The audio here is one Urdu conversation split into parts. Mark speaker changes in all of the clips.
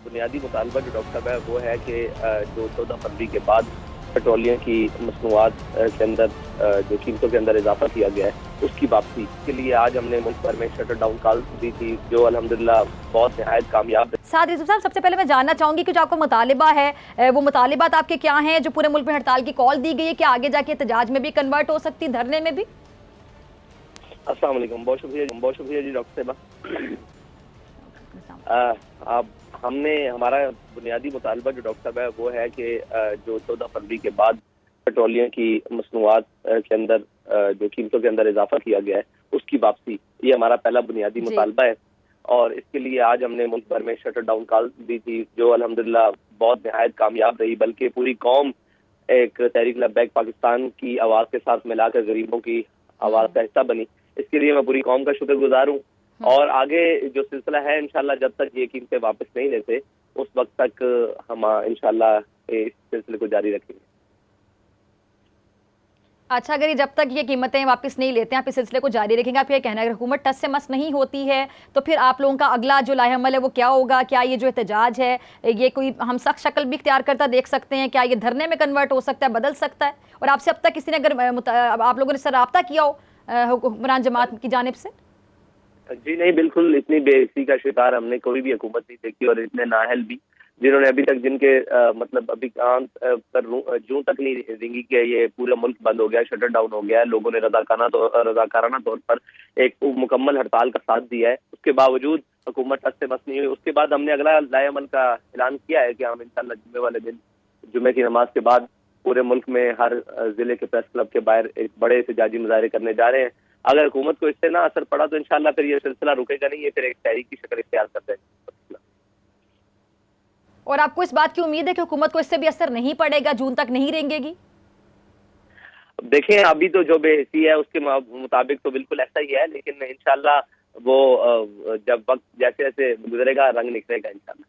Speaker 1: بنیادی مطالبہ جو ڈاکٹر صاحب ہے وہ ہے کہ جو 14 فروری کے بعد پیٹرولیم کی مصنوعات کے اندر جو قیمتوں کے اندر اضافہ کیا گیا ہے اس کی واپسی کے لیے آج ہم نے ملک بھر میں شٹر ڈاؤن کال دی تھی جو الحمدللہ بہت نہایت کامیاب ہے۔
Speaker 2: سعد یوسف صاحب، سب سے پہلے میں جاننا چاہوں گی کہ جو آپ کو مطالبہ ہے وہ مطالبات آپ کے کیا ہیں؟ جو پورے ملک میں ہڑتال کی کال دی گئی ہے، کیا آگے جا کے احتجاج میں بھی کنورٹ ہو سکتی، دھرنے میں بھی؟
Speaker 1: السلام علیکم، بہت شکریہ جی ڈاکٹر صاحبہ۔ ہمارا بنیادی مطالبہ جو ڈاکٹر صاحب ہے وہ ہے کہ جو 14 فروری کے بعد پیٹرولیم کی مصنوعات کے اندر جو قیمتوں کے اندر اضافہ کیا گیا ہے اس کی واپسی، یہ ہمارا پہلا بنیادی مطالبہ ہے، اور اس کے لیے آج ہم نے ملک بھر میں شٹر ڈاؤن کال دی تھی جو الحمدللہ بہت نہایت کامیاب رہی، بلکہ پوری قوم ایک تحریک لبیک پاکستان کی آواز کے ساتھ ملا کر غریبوں کی آواز کا حصہ بنی۔ اس کے لیے میں پوری قوم کا شکر گزار ہوں، اور آگے جو سلسلہ ہے انشاءاللہ جب تک یہ قیمتیں واپس نہیں لیتے اس وقت تک ہم انشاءاللہ اس سلسلے کو جاری رکھیں گے۔
Speaker 2: اچھا، اگر جب تک یہ قیمتیں واپس نہیں لیتے ہیں آپ اس سلسلے کو جاری رکھیں گے، آپ یہ کہنا ہے اگر حکومت ٹس سے مس نہیں ہوتی ہے تو پھر آپ لوگوں کا اگلا جو لائحہ عمل ہے وہ کیا ہوگا؟ کیا یہ جو احتجاج ہے یہ کوئی ہم سخت شکل بھی اختیار کرتا دیکھ سکتے ہیں؟ کیا یہ دھرنے میں کنورٹ ہو سکتا ہے، بدل سکتا ہے؟ اور آپ سے اب تک کسی نے اگر آپ لوگوں نے اس سے رابطہ کیا ہو حکمران جماعت کی جانب سے؟
Speaker 1: جی نہیں، بالکل اتنی بے حسی کا شکار ہم نے کوئی بھی حکومت نہیں دیکھی، اور اتنے نااہل بھی جنہوں نے ابھی تک جن کے مطلب ابھی کان پر جوں تک نہیں رنگی کہ یہ پورا ملک بند ہو گیا، شٹر ڈاؤن ہو گیا ہے، لوگوں نے رضاکارانہ طور پر ایک مکمل ہڑتال کا ساتھ دیا ہے، اس کے باوجود حکومت ٹس سے بس نہیں ہوئی۔ اس کے بعد ہم نے اگلا لائحہ عمل کا اعلان کیا ہے کہ ہم انشاءاللہ جمعے والے دن، جمعے کی نماز کے بعد پورے ملک میں ہر ضلع کے پریس کلب کے باہر ایک بڑے احتجاجی مظاہرے کرنے جا رہے ہیں۔ اگر حکومت کو اس سے نہ اثر پڑا تو انشاءاللہ پھر یہ سلسلہ رکے گا نہیں، یہ پھر ایک تحریک کی شکل اختیار کر دیں گے۔
Speaker 2: اور آپ کو اس بات کی امید ہے کہ حکومت کو اس سے بھی اثر نہیں پڑے گا، جون تک نہیں رنگے گی؟
Speaker 1: دیکھیں ابھی تو جو بے حسی ہے اس کے مطابق تو بالکل ایسا ہی ہے، لیکن انشاءاللہ وہ جب وقت جیسے جیسے گزرے گا رنگ نکلے گا انشاءاللہ۔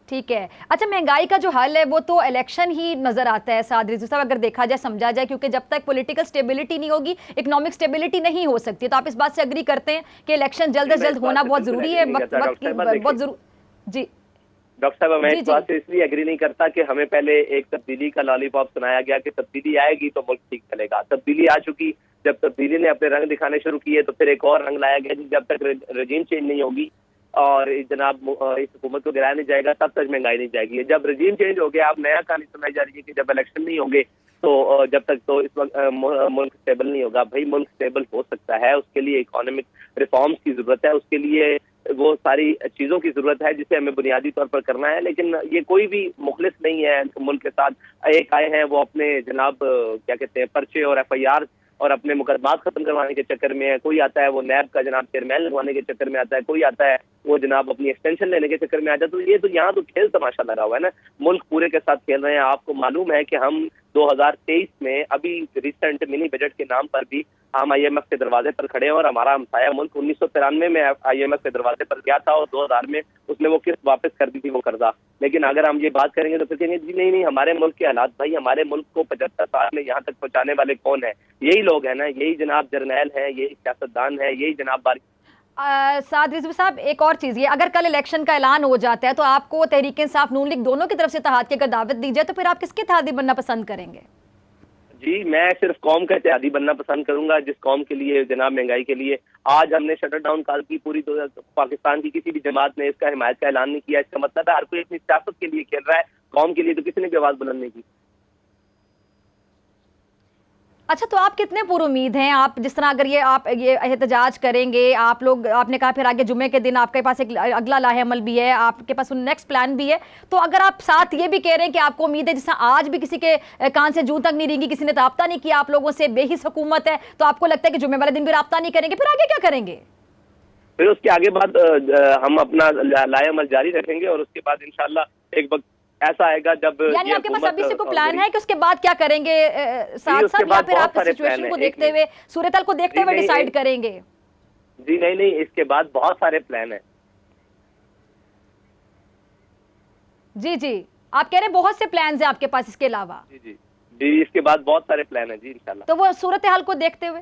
Speaker 2: ٹھیک ہے۔ اچھا، مہنگائی کا جو حل ہے وہ تو الیکشن ہی نظر آتا ہے سعد رضوی صاحب، اگر دیکھا جائے سمجھا جائے، کیونکہ جب تک پولیٹیکل سٹیبلٹی نہیں ہوگی اکنامک سٹیبلٹی نہیں ہو سکتی، تو آپ اس بات سے اگری کرتے ہیں کہ الیکشن جلد از جلد ہونا بہت ضروری ہے، وقت کی بہت ضروری؟ جی
Speaker 1: ڈاکٹر صاحب، میں اس بات سے اس لیے اگری نہیں کرتا کہ ہمیں پہلے ایک تبدیلی کا لالی پاپ سنایا گیا کہ تبدیلی آئے گی تو ملک ٹھیک چلے گا۔ تبدیلی آ چکی، جب تبدیلی نے اپنے رنگ دکھانے شروع کیے تو پھر ایک اور رنگ لایا گیا، جب تک رجیم چینج نہیں ہوگی اور جناب اس حکومت کو گرایا نہیں جائے گا تب تک مہنگائی نہیں جائے گی۔ جب رجیم چینج ہو گیا، اب نیا کہانی سنائی جا رہی ہے کہ جب الیکشن نہیں ہوں گے تو جب تک تو اس وقت ملک سٹیبل نہیں ہوگا۔ بھائی ملک سٹیبل ہو سکتا ہے، اس کے لیے اکانومک ریفارمز کی ضرورت ہے، اس کے لیے وہ ساری چیزوں کی ضرورت ہے جسے ہمیں بنیادی طور پر کرنا ہے، لیکن یہ کوئی بھی مخلص نہیں ہے ملک کے ساتھ۔ ایک آئے ہیں وہ اپنے جناب کیا کہتے ہیں پرچے اور ایف آئی آر اور اپنے مقدمات ختم کروانے کے چکر میں ہے، کوئی آتا ہے وہ نیب کا جناب چیئرمین لگوانے کے چکر میں آتا ہے، کوئی آتا ہے وہ جناب اپنی ایکسٹینشن لینے کے چکر میں آتا ہے۔ تو یہ تو یہاں تو کھیل تماشا لگا ہوا ہے نا، ملک پورے کے ساتھ کھیل رہے ہیں۔ آپ کو معلوم ہے کہ ہم 2023 میں ابھی ریسنٹ منی بجٹ کے نام پر بھی ہم آئی ایم ایف کے دروازے پر کھڑے ہیں، اور ہمارا ہمسایہ ملک 1993 میں آئی ایم ایف کے دروازے پر گیا تھا اور 2000 میں اس نے وہ قسط واپس کر دی تھی وہ قرضہ، لیکن اگر ہم یہ بات کریں گے تو پھر کہیں گے جی نہیں ہمارے ملک کے حالات، بھائی ہمارے ملک کو 75 سال میں یہاں تک پہنچانے والے کون ہیں؟ یہی لوگ ہیں نا، یہی جناب جرنیل ہیں، یہی سیاستدان ہیں، یہی جناب
Speaker 2: سعد رضوی صاحب، ایک اور چیز یہ، اگر کل الیکشن کا اعلان ہو جاتا ہے تو آپ کو تحریک انصاف نون لیگ دونوں کی طرف سے اتحاد کی اگر دعوت دی جائے تو پھر آپ کس کے اتحادی بننا پسند کریں گے؟
Speaker 1: جی میں صرف قوم کا اتحادی بننا پسند کروں گا، جس قوم کے لیے جناب مہنگائی کے لیے آج ہم نے شٹر ڈاؤن کال کی، پوری پاکستان کی کسی بھی جماعت نے اس کا حمایت کا اعلان نہیں کیا۔ اس کا مطلب ہے ہر کوئی اپنی سیاست کے لیے کھیل رہا ہے، قوم کے لیے تو کسی نے بھی آواز بلند نہیں کی۔
Speaker 2: اچھا، تو آپ کتنے پر امید ہیں؟ آپ جس طرح اگر آپ یہ احتجاج کریں گے، آپ نے کہا پھر آگے جمعے کے دن آپ کے پاس ایک اگلا لائحہ عمل بھی ہے، آپ کے پاس نیکسٹ پلان بھی ہے، تو اگر آپ ساتھ یہ بھی کہہ رہے ہیں کہ آپ کو امید ہے، جس طرح آج بھی کسی کے کان سے جوں تک نہیں رنگی، کسی نے رابطہ نہیں کیا آپ لوگوں سے، بے حس حکومت ہے، تو آپ کو لگتا ہے کہ جمعے والے دن بھی رابطہ نہیں کریں گے، پھر آگے کیا کریں گے؟
Speaker 1: پھر اس کے آگے بعد ہم اپنا لائحہ عمل جاری رکھیں گے، اور اس کے بعد انشاءاللہ ایک وقت ایسا آئے گا جب
Speaker 2: یعنی آپ کے پاس ابھی سے کوئی پلان ہے کہ اس کے بعد کیا کریں گے ساتھ ساتھ، یا پھر آپ سچویشن کو دیکھتے ہوئے، صورتحال کو دیکھتے ہوئے ڈیسائیڈ کریں گے؟
Speaker 1: جی نہیں، اس کے بعد بہت سارے پلان ہیں۔
Speaker 2: جی آپ کہہ رہے ہیں بہت سے پلانز ہیں آپ کے پاس اس کے علاوہ؟
Speaker 1: جی اس کے بعد بہت سارے پلان ہیں جی انشاءاللہ۔
Speaker 2: تو وہ صورتحال کو دیکھتے ہوئے